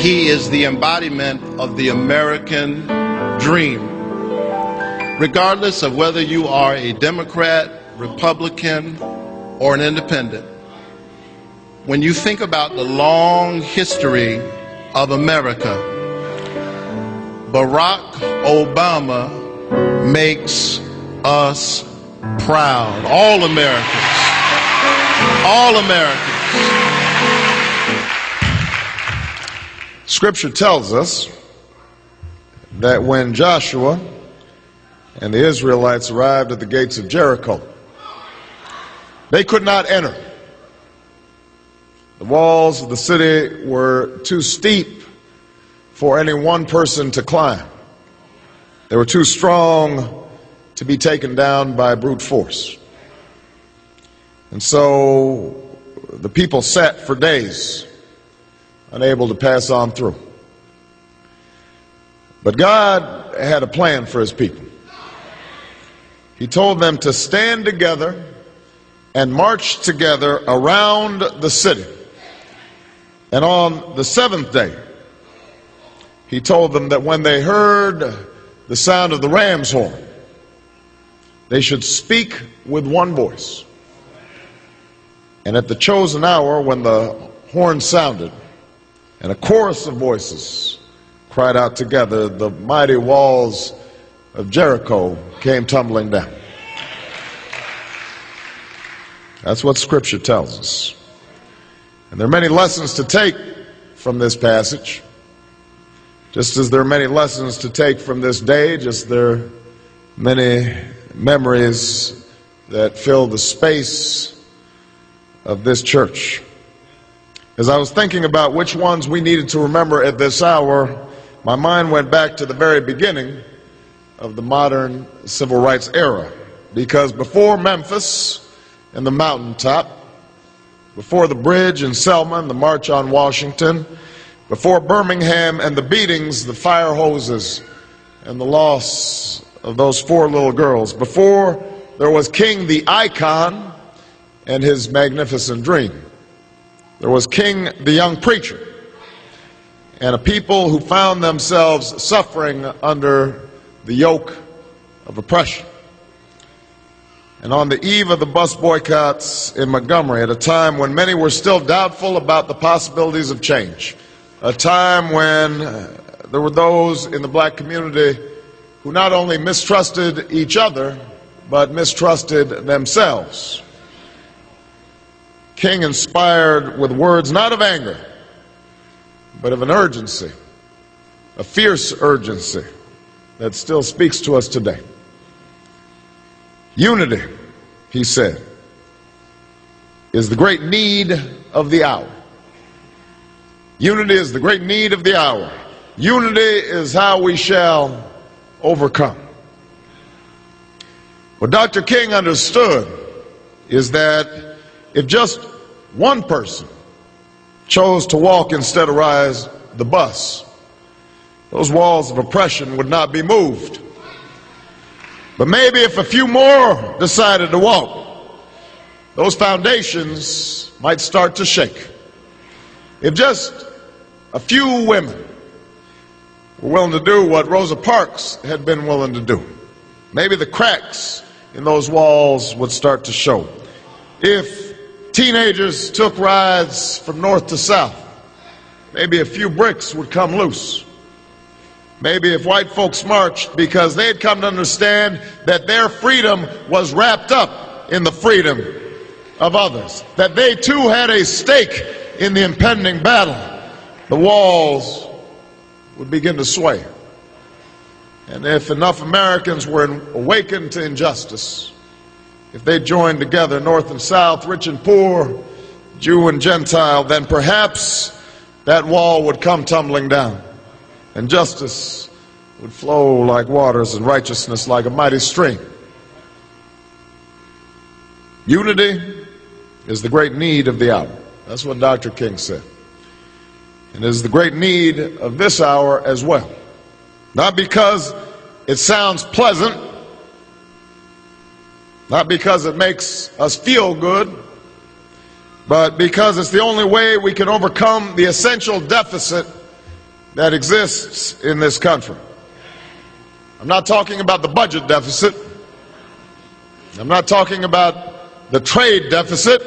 He is the embodiment of the American dream. Regardless of whether you are a Democrat, Republican, or an independent, when you think about the long history of America, Barack Obama makes us proud. All Americans. All Americans. Scripture tells us that when Joshua and the Israelites arrived at the gates of Jericho, they could not enter. The walls of the city were too steep for any one person to climb. They were too strong to be taken down by brute force. And so the people sat for days, unable to pass on through. But God had a plan for his people. He told them to stand together and march together around the city. And on the seventh day, he told them that when they heard the sound of the ram's horn, they should speak with one voice. And at the chosen hour, when the horn sounded, and a chorus of voices cried out together, the mighty walls of Jericho came tumbling down. That's what Scripture tells us. And there are many lessons to take from this passage. Just as there are many lessons to take from this day, just there are many memories that fill the space of this church. As I was thinking about which ones we needed to remember at this hour, my mind went back to the very beginning of the modern civil rights era. Because before Memphis and the mountaintop, before the bridge in Selma and the March on Washington, before Birmingham and the beatings, the fire hoses, and the loss of those 4 little girls, before there was King the Icon and his magnificent dream, there was King the young preacher and a people who found themselves suffering under the yoke of oppression. And on the eve of the bus boycotts in Montgomery, at a time when many were still doubtful about the possibilities of change, a time when there were those in the black community who not only mistrusted each other, but mistrusted themselves, King inspired with words not of anger, but of an urgency, a fierce urgency that still speaks to us today. Unity, he said, is the great need of the hour. Unity is the great need of the hour. Unity is how we shall overcome. What Dr. King understood is that if just one person chose to walk instead of ride the bus, those walls of oppression would not be moved. But maybe if a few more decided to walk, those foundations might start to shake. If just a few women were willing to do what Rosa Parks had been willing to do, maybe the cracks in those walls would start to show. If teenagers took rides from north to south, maybe a few bricks would come loose. Maybe if white folks marched because they had come to understand that their freedom was wrapped up in the freedom of others, that they too had a stake in the impending battle, the walls would begin to sway. And if enough Americans were awakened to injustice, if they joined together, North and South, rich and poor, Jew and Gentile, then perhaps that wall would come tumbling down, and justice would flow like waters and righteousness like a mighty stream. Unity is the great need of the hour. That's what Dr. King said. And it is the great need of this hour as well. Not because it sounds pleasant, not because it makes us feel good, but because it's the only way we can overcome the essential deficit that exists in this country. I'm not talking about the budget deficit. I'm not talking about the trade deficit.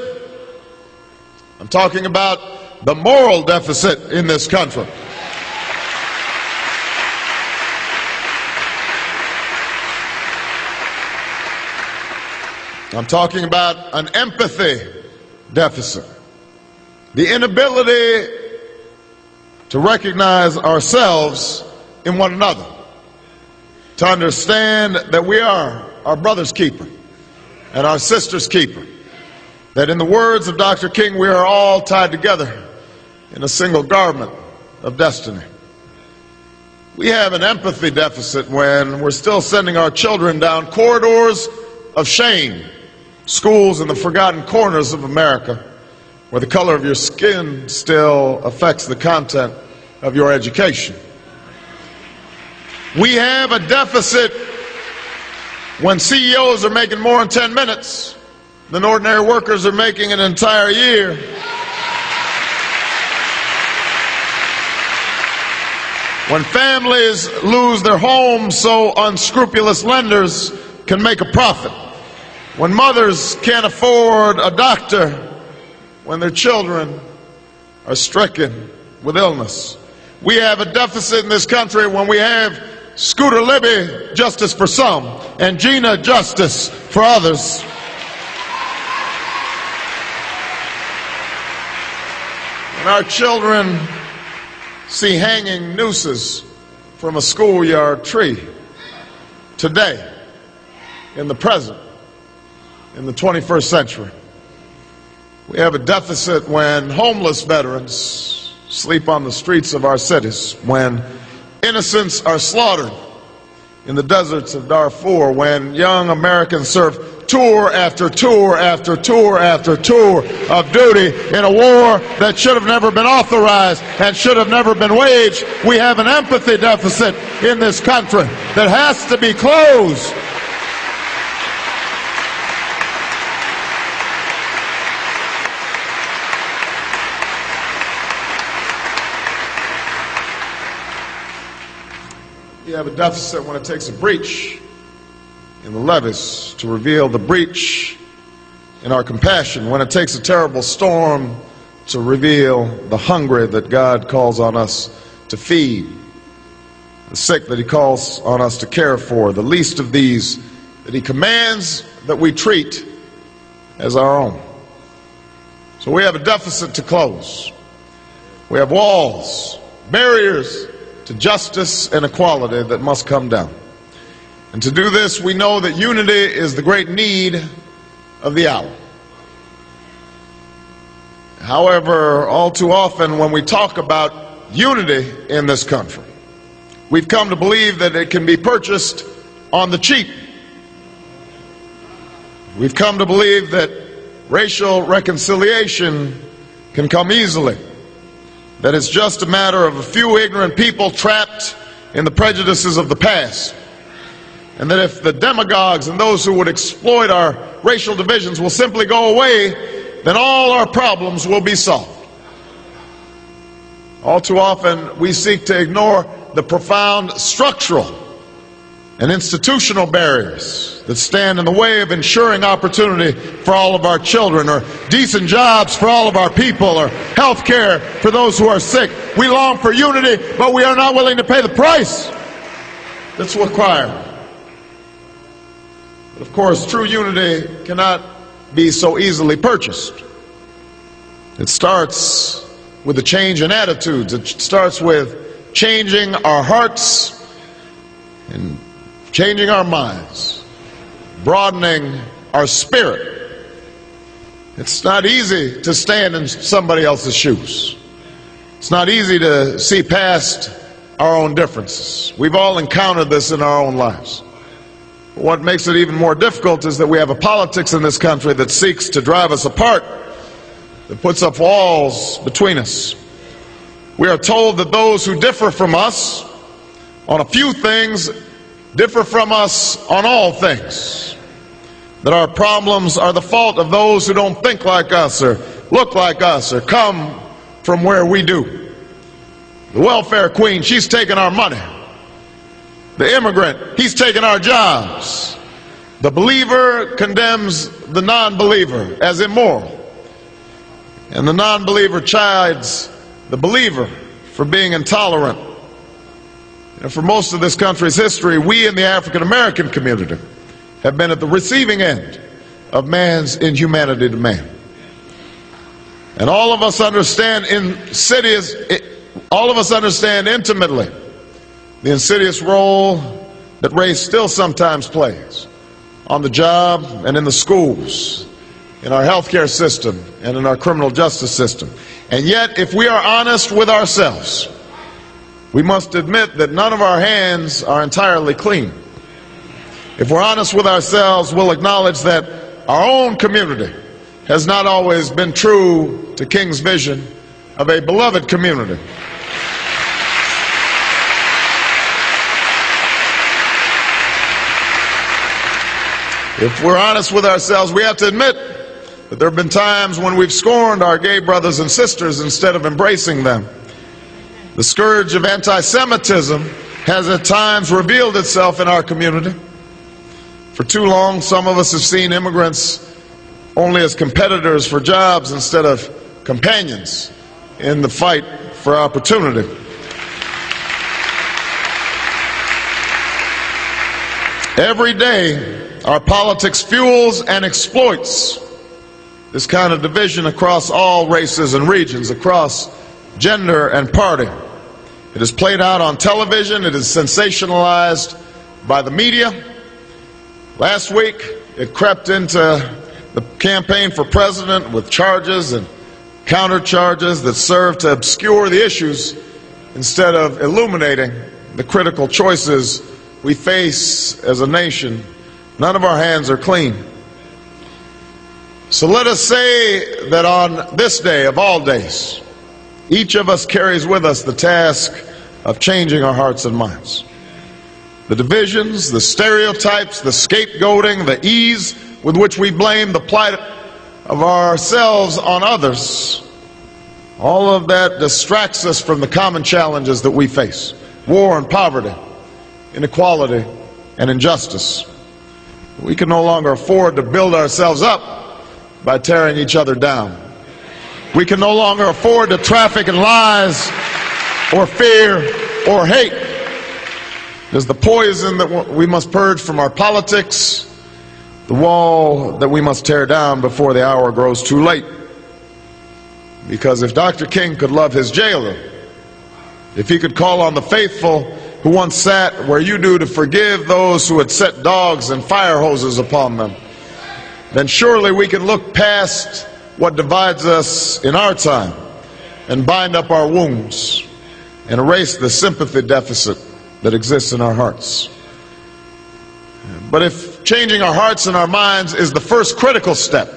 I'm talking about the moral deficit in this country. I'm talking about an empathy deficit. The inability to recognize ourselves in one another. To understand that we are our brother's keeper and our sister's keeper. That in the words of Dr. King, we are all tied together in a single garment of destiny. We have an empathy deficit when we're still sending our children down corridors of shame, schools in the forgotten corners of America, where the color of your skin still affects the content of your education. We have a deficit when CEOs are making more in 10 minutes than ordinary workers are making an entire year. When families lose their homes so unscrupulous lenders can make a profit. When mothers can't afford a doctor when their children are stricken with illness. We have a deficit in this country when we have Scooter Libby, justice for some, and Gina, justice for others. When our children see hanging nooses from a schoolyard tree today, in the present, in the 21st century. We have a deficit when homeless veterans sleep on the streets of our cities, when innocents are slaughtered in the deserts of Darfur, when young Americans serve tour after tour after tour after tour of duty in a war that should have never been authorized and should have never been waged. We have an empathy deficit in this country that has to be closed. You have a deficit when it takes a breach in the levees to reveal the breach in our compassion, when it takes a terrible storm to reveal the hungry that God calls on us to feed, the sick that He calls on us to care for, the least of these that He commands that we treat as our own. So we have a deficit to close. We have walls, barriers to justice and equality that must come down. And to do this, we know that unity is the great need of the hour. However, all too often when we talk about unity in this country, we've come to believe that it can be purchased on the cheap. We've come to believe that racial reconciliation can come easily. That it's just a matter of a few ignorant people trapped in the prejudices of the past. And that if the demagogues and those who would exploit our racial divisions will simply go away, then all our problems will be solved. All too often we seek to ignore the profound structural and institutional barriers that stand in the way of ensuring opportunity for all of our children, or decent jobs for all of our people, or health care for those who are sick. We long for unity, but we are not willing to pay the price that's required. But of course, true unity cannot be so easily purchased. It starts with a change in attitudes. It starts with changing our hearts and changing our minds, broadening our spirit. It's not easy to stand in somebody else's shoes. It's not easy to see past our own differences. We've all encountered this in our own lives. But what makes it even more difficult is that we have a politics in this country that seeks to drive us apart, that puts up walls between us. We are told that those who differ from us on a few things differ from us on all things. That our problems are the fault of those who don't think like us, or look like us, or come from where we do. The welfare queen, she's taking our money. The immigrant, he's taking our jobs. The believer condemns the non-believer as immoral. And the non-believer chides the believer for being intolerant. And for most of this country's history, we in the African American community have been at the receiving end of man's inhumanity to man. And all of us understand intimately the insidious role that race still sometimes plays on the job and in the schools, in our healthcare system and in our criminal justice system. And yet, if we are honest with ourselves, we must admit that none of our hands are entirely clean. If we're honest with ourselves, we'll acknowledge that our own community has not always been true to King's vision of a beloved community. If we're honest with ourselves, we have to admit that there have been times when we've scorned our gay brothers and sisters instead of embracing them. The scourge of anti-Semitism has at times revealed itself in our community. For too long, some of us have seen immigrants only as competitors for jobs instead of companions in the fight for opportunity. Every day, our politics fuels and exploits this kind of division across all races and regions, across gender and party. It is played out on television. It is sensationalized by the media. Last week, it crept into the campaign for president with charges and counter-charges that serve to obscure the issues instead of illuminating the critical choices we face as a nation. None of our hands are clean. So let us say that on this day of all days, each of us carries with us the task of changing our hearts and minds. The divisions, the stereotypes, the scapegoating, the ease with which we blame the plight of ourselves on others, all of that distracts us from the common challenges that we face: war and poverty, inequality and injustice. We can no longer afford to build ourselves up by tearing each other down. We can no longer afford to traffic in lies or fear or hate. It is the poison that we must purge from our politics, the wall that we must tear down before the hour grows too late. Because if Dr. King could love his jailer, if he could call on the faithful who once sat where you do to forgive those who had set dogs and fire hoses upon them, then surely we can look past what divides us in our time and bind up our wounds and erase the sympathy deficit that exists in our hearts. But if changing our hearts and our minds is the first critical step,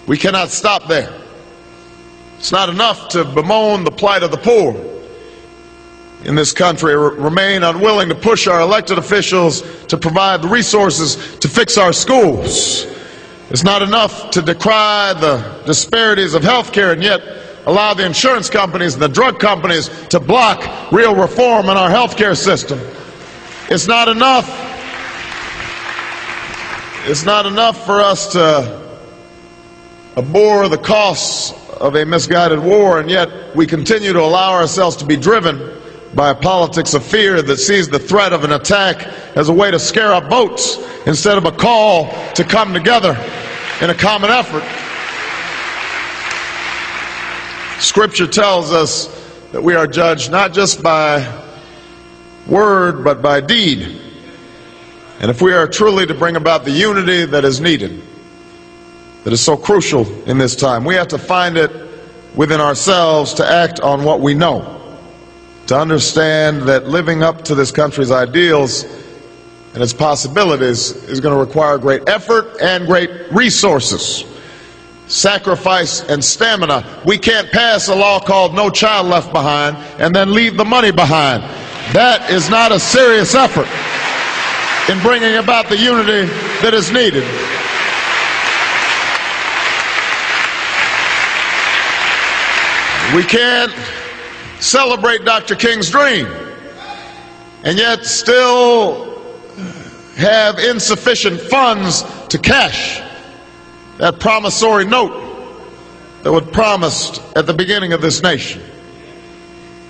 we cannot stop there. It's not enough to bemoan the plight of the poor in this country, remain unwilling to push our elected officials to provide the resources to fix our schools. It's not enough to decry the disparities of health care and yet allow the insurance companies and the drug companies to block real reform in our health care system. It's not enough for us to abhor the costs of a misguided war, and yet we continue to allow ourselves to be driven by a politics of fear that sees the threat of an attack as a way to scare up votes instead of a call to come together in a common effort. Scripture tells us that we are judged not just by word but by deed. And if we are truly to bring about the unity that is needed, that is so crucial in this time, we have to find it within ourselves to act on what we know, to understand that living up to this country's ideals and its possibilities is going to require great effort and great resources, sacrifice and stamina. We can't pass a law called No Child Left Behind and then leave the money behind. That is not a serious effort in bringing about the unity that is needed. celebrate Dr. King's dream, and yet still have insufficient funds to cash that promissory note that was promised at the beginning of this nation.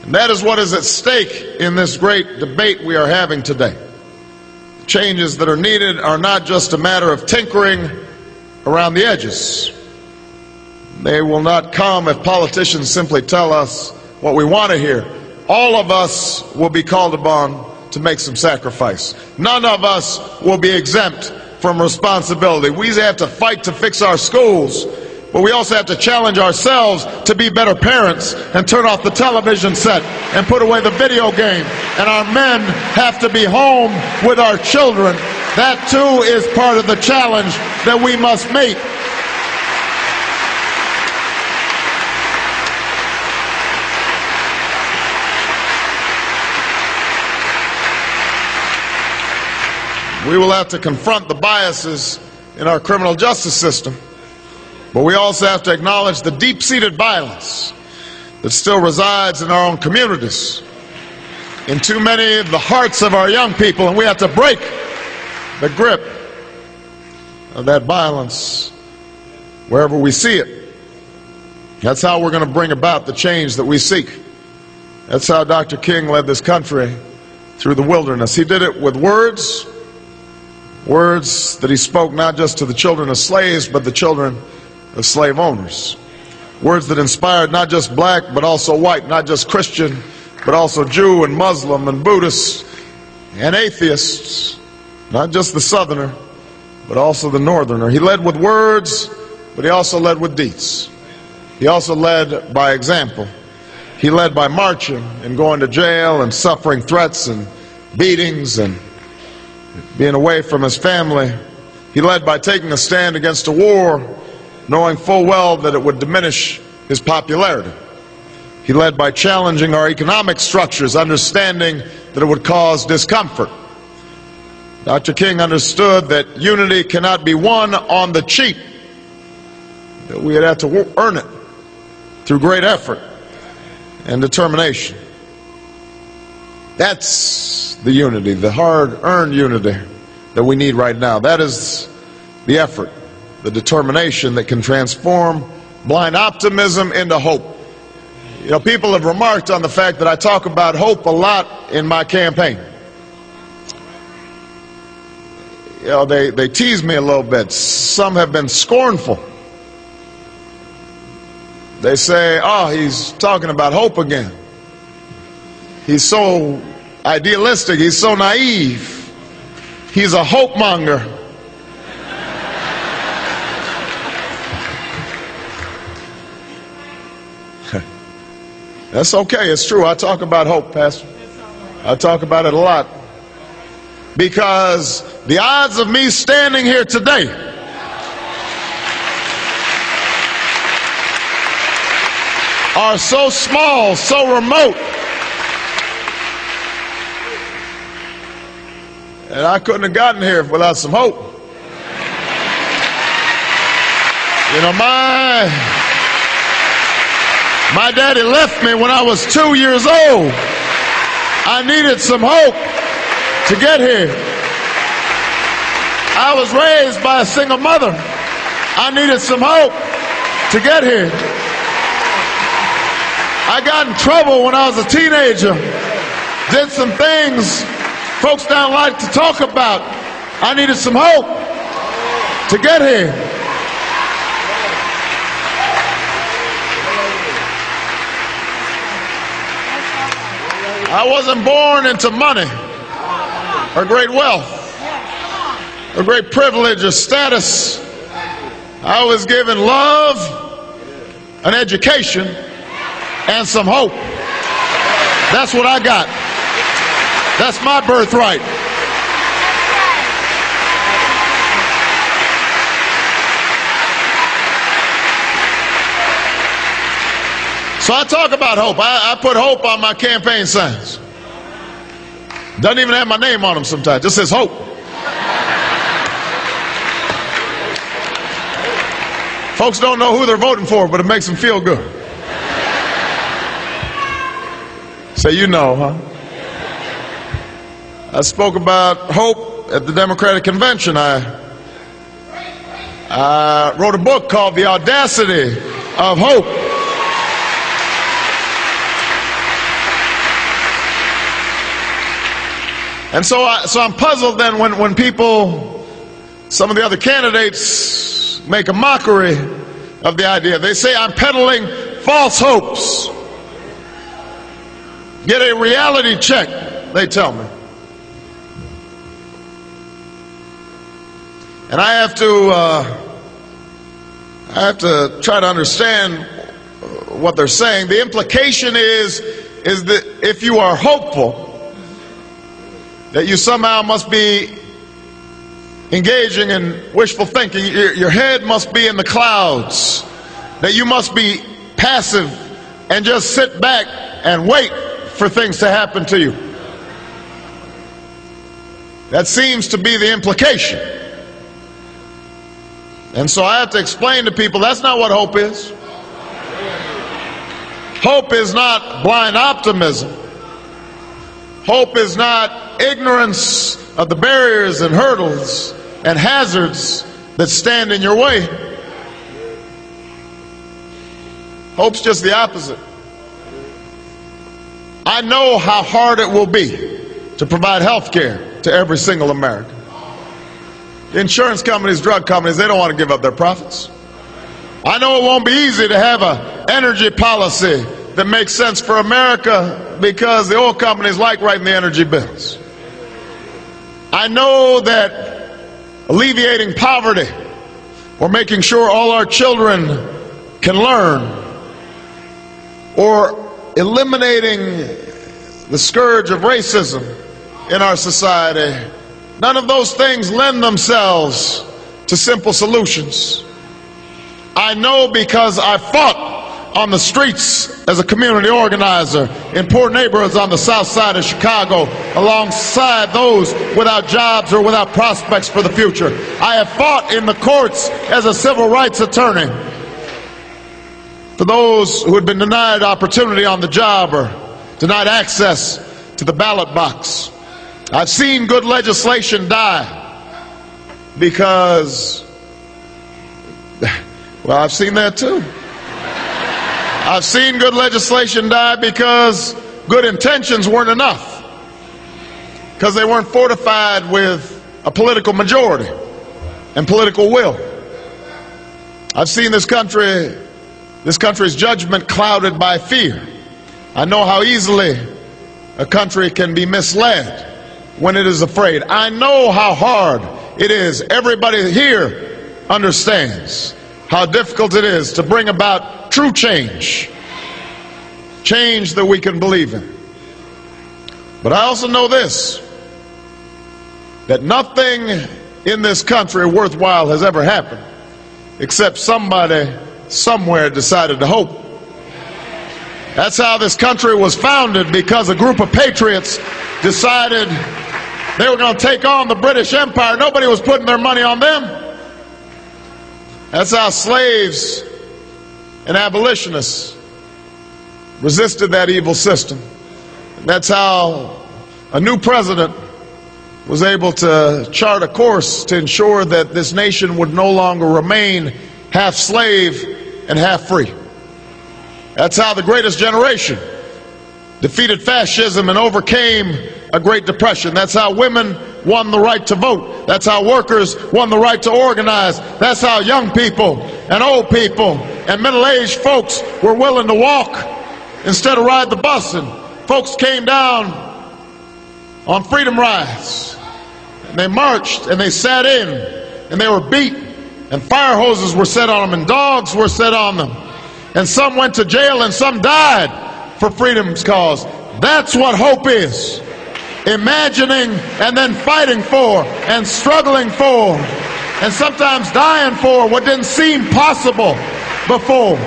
And that is what is at stake in this great debate we are having today. The changes that are needed are not just a matter of tinkering around the edges. They will not come if politicians simply tell us what we want to hear. All of us will be called upon to make some sacrifice. None of us will be exempt from responsibility. We have to fight to fix our schools, but we also have to challenge ourselves to be better parents and turn off the television set and put away the video game. And our men have to be home with our children. That too is part of the challenge that we must meet. We will have to confront the biases in our criminal justice system, but we also have to acknowledge the deep-seated violence that still resides in our own communities, in too many of the hearts of our young people, and we have to break the grip of that violence wherever we see it. That's how we're going to bring about the change that we seek. That's how Dr. King led this country through the wilderness. He did it with words that he spoke not just to the children of slaves, but the children of slave owners. Words that inspired not just black, but also white, not just Christian, but also Jew and Muslim and Buddhist and atheists, not just the Southerner, but also the Northerner. He led with words, but he also led with deeds. He also led by example. He led by marching and going to jail and suffering threats and beatings and being away from his family. He led by taking a stand against a war, knowing full well that it would diminish his popularity. He led by challenging our economic structures, understanding that it would cause discomfort. Dr. King understood that unity cannot be won on the cheap, that we would have to earn it through great effort and determination. That's the unity, the hard-earned unity that we need right now. That is the effort, the determination that can transform blind optimism into hope. You know, people have remarked on the fact that I talk about hope a lot in my campaign. You know, they tease me a little bit. Some have been scornful. They say, oh, he's talking about hope again. He's so idealistic. He's so naive. He's a hope monger. That's okay. It's true. I talk about hope, Pastor. I talk about it a lot. Because the odds of me standing here today are so small, so remote, and I couldn't have gotten here without some hope. You know, my daddy left me when I was 2 years old. I needed some hope to get here. I was raised by a single mother. I needed some hope to get here. I got in trouble when I was a teenager. Did some things folks don't like to talk about. I needed some hope to get here. I wasn't born into money or great wealth or great privilege or status. I was given love, an education, and some hope. That's what I got. That's my birthright. So I talk about hope. I put hope on my campaign signs. Doesn't even have my name on them sometimes. Just says hope. Folks don't know who they're voting for, but it makes them feel good. Say, you know, huh? I spoke about hope at the Democratic Convention. I wrote a book called The Audacity of Hope. And so I'm puzzled then when people, some of the other candidates, make a mockery of the idea. They say I'm peddling false hopes. Get a reality check, they tell me. And I have to try to understand what they're saying. The implication is that if you are hopeful, that you somehow must be engaging in wishful thinking. Your head must be in the clouds. That you must be passive and just sit back and wait for things to happen to you. That seems to be the implication. And so I have to explain to people that's not what hope is. Hope is not blind optimism. Hope is not ignorance of the barriers and hurdles and hazards that stand in your way. Hope's just the opposite. I know how hard it will be to provide health care to every single American. Insurance companies, drug companies, they don't want to give up their profits. I know it won't be easy to have an energy policy that makes sense for America because the oil companies like writing the energy bills. I know that alleviating poverty or making sure all our children can learn or eliminating the scourge of racism in our society, none of those things lend themselves to simple solutions. I know because I fought on the streets as a community organizer in poor neighborhoods on the south side of Chicago alongside those without jobs or without prospects for the future. I have fought in the courts as a civil rights attorney for those who had been denied opportunity on the job or denied access to the ballot box. I've seen good legislation die because, well, I've seen that too. I've seen good legislation die because good intentions weren't enough, because they weren't fortified with a political majority and political will. I've seen this country's judgment clouded by fear. I know how easily a country can be misled when it is afraid. I know how hard it is. Everybody here understands how difficult it is to bring about true change, change that we can believe in. But I also know this, that nothing in this country worthwhile has ever happened except somebody somewhere decided to hope. That's how this country was founded, because a group of patriots decided they were going to take on the British Empire. Nobody was putting their money on them. That's how slaves and abolitionists resisted that evil system. That's how a new president was able to chart a course to ensure that this nation would no longer remain half slave and half free. That's how the greatest generation defeated fascism and overcame a Great Depression. That's how women won the right to vote. That's how workers won the right to organize. That's how young people and old people and middle-aged folks were willing to walk instead of ride the bus. And folks came down on freedom rides, and they marched and they sat in, and they were beat, and fire hoses were set on them, and dogs were set on them, and some went to jail and some died for freedom's cause. That's what hope is. Imagining and then fighting for and struggling for and sometimes dying for what didn't seem possible before.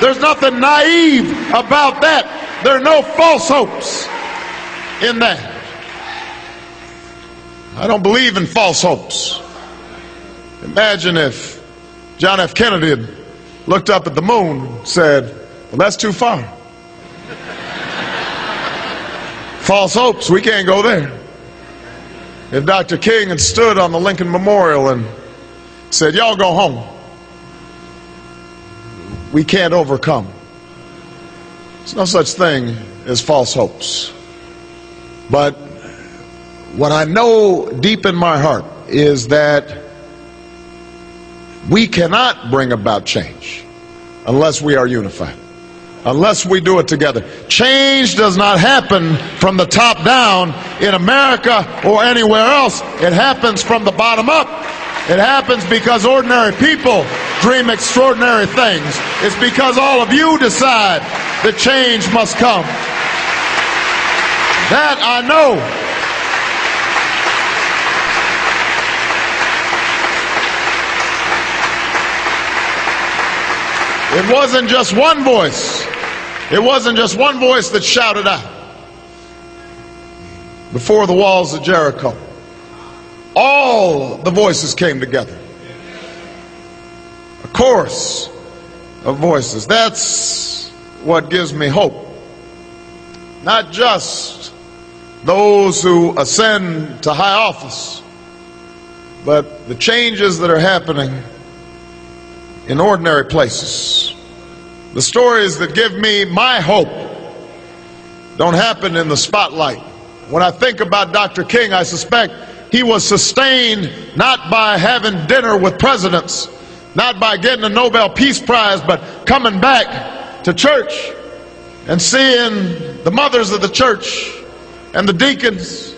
There's nothing naive about that. There are no false hopes in that. I don't believe in false hopes. Imagine if John F. Kennedy had looked up at the moon and said, well, that's too far. False hopes, we can't go there. If Dr. King had stood on the Lincoln Memorial and said, y'all go home, we can't overcome. There's no such thing as false hopes. But what I know deep in my heart is that we cannot bring about change unless we are unified, unless we do it together. Change does not happen from the top down in America or anywhere else. It happens from the bottom up. It happens because ordinary people dream extraordinary things. It's because all of you decide that change must come. That I know. It wasn't just one voice. It wasn't just one voice that shouted out before the walls of Jericho. All the voices came together. A chorus of voices. That's what gives me hope. Not just those who ascend to high office, but the changes that are happening in ordinary places. The stories that give me my hope don't happen in the spotlight. When I think about Dr. King, I suspect he was sustained not by having dinner with presidents, not by getting a Nobel Peace Prize, but coming back to church and seeing the mothers of the church and the deacons,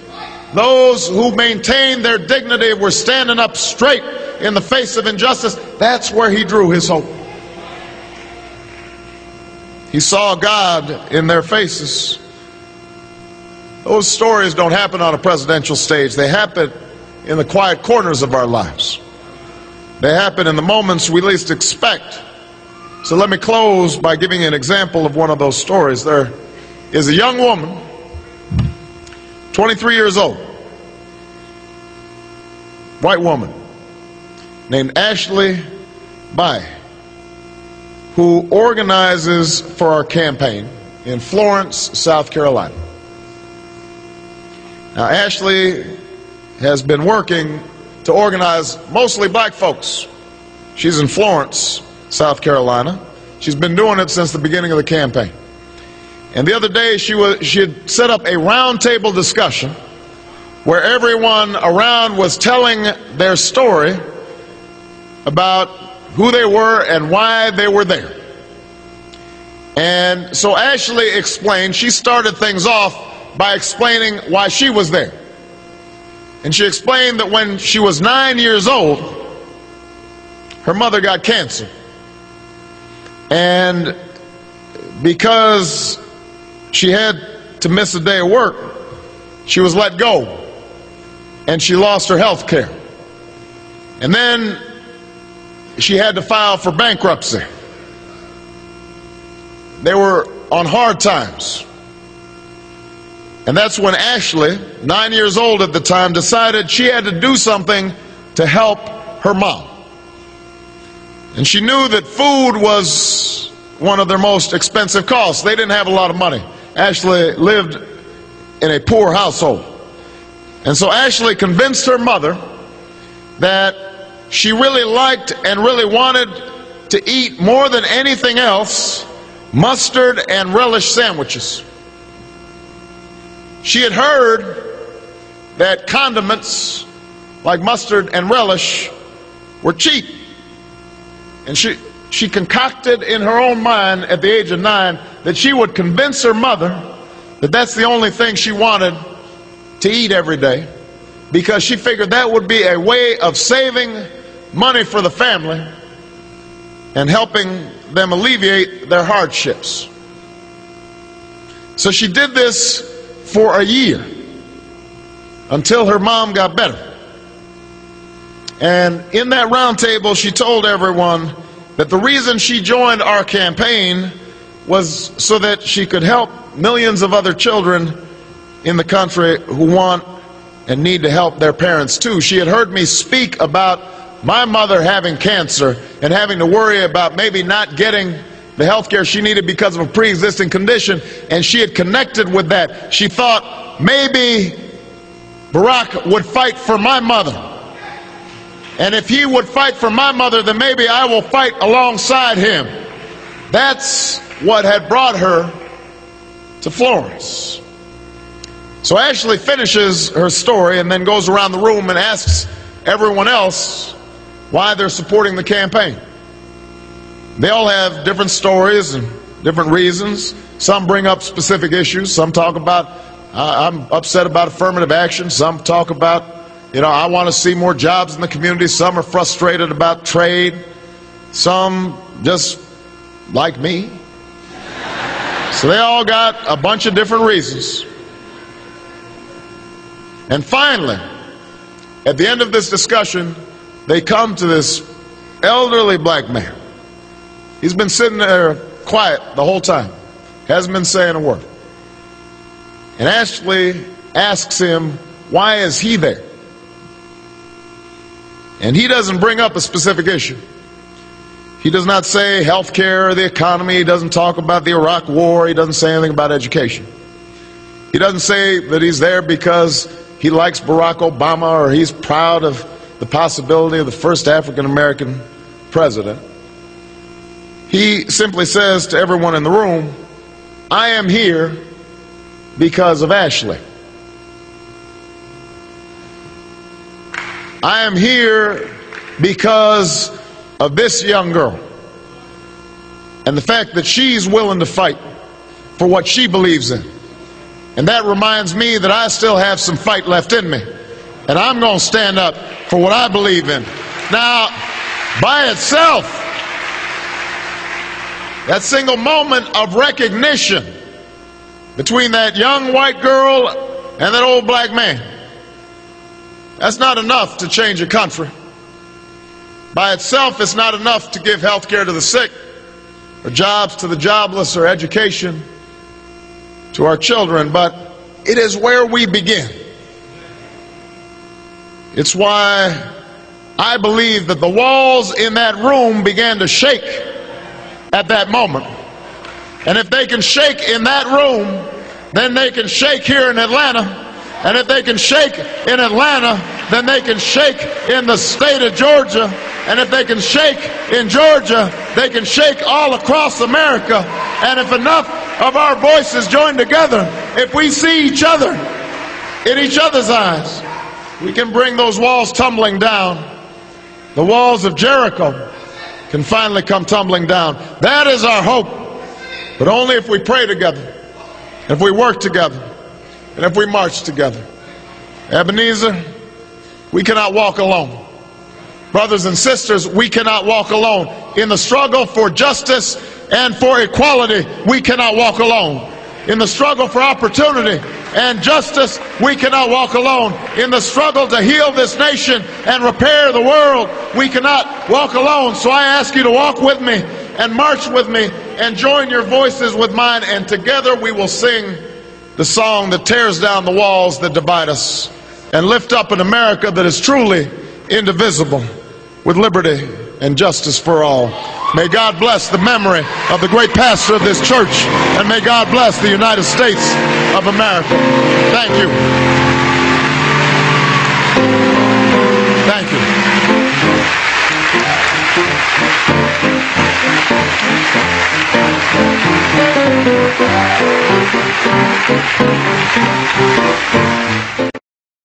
those who maintained their dignity, were standing up straight in the face of injustice. That's where he drew his hope. He saw God in their faces. Those stories don't happen on a presidential stage. They happen in the quiet corners of our lives. They happen in the moments we least expect. So let me close by giving you an example of one of those stories. There is a young woman, 23 years old, white woman, named Ashley Bai, who organizes for our campaign in Florence, South Carolina. Now, Ashley has been working to organize mostly black folks. She's in Florence, South Carolina. She's been doing it since the beginning of the campaign. And the other day she had set up a roundtable discussion where everyone around was telling their story about who they were and why they were there. And so Ashley explained, she started things off by explaining why she was there. And she explained that when she was 9 years old, her mother got cancer. And because she had to miss a day of work, she was let go. And she lost her health care. And then she had to file for bankruptcy. They were on hard times. And that's when Ashley, 9 years old at the time, decided she had to do something to help her mom. And she knew that food was one of their most expensive costs. They didn't have a lot of money. Ashley lived in a poor household. And so Ashley convinced her mother that she really liked and really wanted to eat more than anything else mustard and relish sandwiches. She had heard that condiments like mustard and relish were cheap. And she concocted in her own mind at the age of 9 that she would convince her mother that that's the only thing she wanted to eat every day, because she figured that would be a way of saving money for the family and helping them alleviate their hardships. So she did this for a year until her mom got better. And in that roundtable, she told everyone that the reason she joined our campaign was so that she could help millions of other children in the country who want and need to help their parents too. She had heard me speak about my mother having cancer and having to worry about maybe not getting the health care she needed because of a pre-existing condition, and she had connected with that. She thought, maybe Barack would fight for my mother. And if he would fight for my mother, then maybe I will fight alongside him. That's what had brought her to Florence. So Ashley finishes her story and then goes around the room and asks everyone else why they're supporting the campaign. They all have different stories and different reasons. Some bring up specific issues. Some talk about, I'm upset about affirmative action. Some talk about, I want to see more jobs in the community. Some are frustrated about trade. Some just like me. So they all got a bunch of different reasons. And finally, at the end of this discussion, they come to this elderly black man. He's been sitting there quiet the whole time, hasn't been saying a word. And Ashley asks him, why is he there? And he doesn't bring up a specific issue. He does not say health care or the economy. He doesn't talk about the Iraq war. He doesn't say anything about education. He doesn't say that he's there because he likes Barack Obama or he's proud of the possibility of the first African American president. He simply says to everyone in the room, I am here because of Ashley. I am here because of this young girl and the fact that she's willing to fight for what she believes in. And that reminds me that I still have some fight left in me, and I'm going to stand up for what I believe in. Now, by itself, that single moment of recognition between that young white girl and that old black man, that's not enough to change a country. By itself, it's not enough to give health care to the sick, or jobs to the jobless, or education to our children, but it is where we begin. It's why I believe that the walls in that room began to shake at that moment. And if they can shake in that room, then they can shake here in Atlanta. And if they can shake in Atlanta, then they can shake in the state of Georgia. And if they can shake in Georgia, they can shake all across America. And if enough of our voices join together, if we see each other in each other's eyes, we can bring those walls tumbling down. The walls of Jericho can finally come tumbling down. That is our hope. But only if we pray together, if we work together, and if we march together. Ebenezer, we cannot walk alone. Brothers and sisters, we cannot walk alone. In the struggle for justice and for equality, we cannot walk alone. In the struggle for opportunity and justice, we cannot walk alone. In the struggle to heal this nation and repair the world, we cannot walk alone. So I ask you to walk with me and march with me and join your voices with mine, and together we will sing the song that tears down the walls that divide us and lift up an America that is truly indivisible, with liberty and justice for all. May God bless the memory of the great pastor of this church, and may God bless the United States of America. Thank you. Thank you.